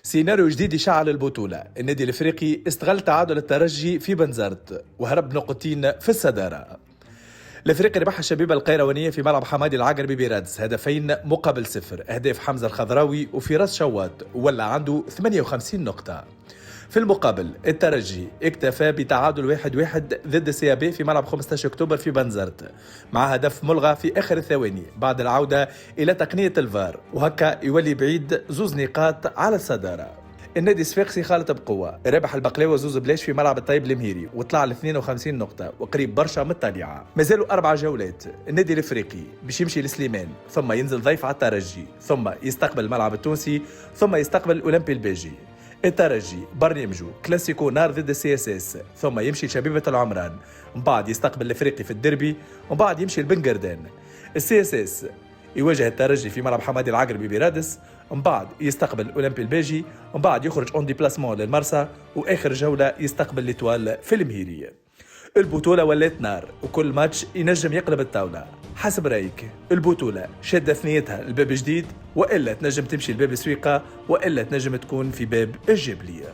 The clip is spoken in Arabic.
سيناريو جديد يشعل البطولة. النادي الافريقي استغل تعادل الترجي في بنزرت وهرب نقطتين في الصدارة. الافريقي ربح الشبيبة القيروانية في ملعب حمادي العقربي برادس هدفين مقابل 0، اهداف حمزة الخضراوي وفراس شواط، ولا عنده 58 نقطة. في المقابل الترجي اكتفى بتعادل 1-1 ضد سيابي في ملعب 15 اكتوبر في بنزرت، مع هدف ملغى في اخر الثواني بعد العودة الى تقنية الفار، وهكا يولي بعيد زوز نقاط على الصدارة. النادي الصفاقسي خالط بقوة ربح البقلاوة زوز بلاش في ملعب الطيب المهيري وطلع ل 52 نقطة وقريب برشا من الطليعة. مازالوا 4 جولات. النادي الافريقي باش يمشي لسليمان، ثم ينزل ضيف على الترجي، ثم يستقبل الملعب التونسي، ثم يستقبل اولمبي الباجي. الترجي برنامجه كلاسيكو نار ضد CSS، ثم يمشي لشبيبة العمران، من بعد يستقبل الافريقي في الدربي، ومن بعد يمشي لبنقردان. CSS يواجه الترجي في ملعب حمادي العقربي برادس، من بعد يستقبل اولمبي الباجي، من بعد يخرج اون ديبلاسمون للمرسى، واخر جوله يستقبل ليتوال في المهيري. البطوله ولات نار وكل ماتش ينجم يقلب الطاوله. حسب رايك البطوله شاده ثنيتها الباب جديد، والا تنجم تمشي لباب سويقه، والا تنجم تكون في باب الجبليه؟